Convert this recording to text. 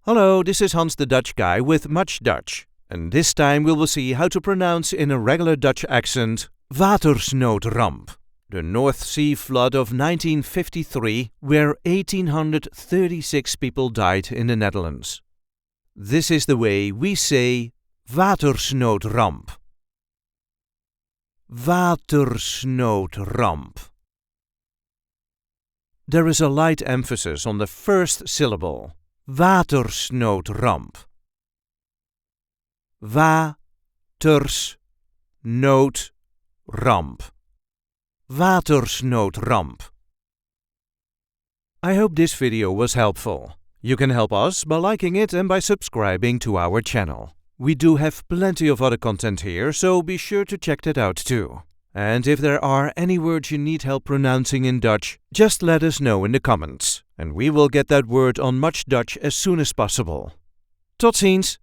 Hello, this is Hans the Dutch guy with Much Dutch. And this time we will see how to pronounce in a regular Dutch accent Watersnoodramp. The North Sea flood of 1953, where 1836 people died in the Netherlands. This is the way we say Watersnoodramp. Watersnoodramp. There is a light emphasis on the first syllable. Watersnoodramp. Watersnoodramp. Watersnoodramp. I hope this video was helpful. You can help us by liking it and by subscribing to our channel. We do have plenty of other content here, so be sure to check that out too. And if there are any words you need help pronouncing in Dutch, just let us know in the comments. And we will get that word on Much Dutch as soon as possible. Tot ziens!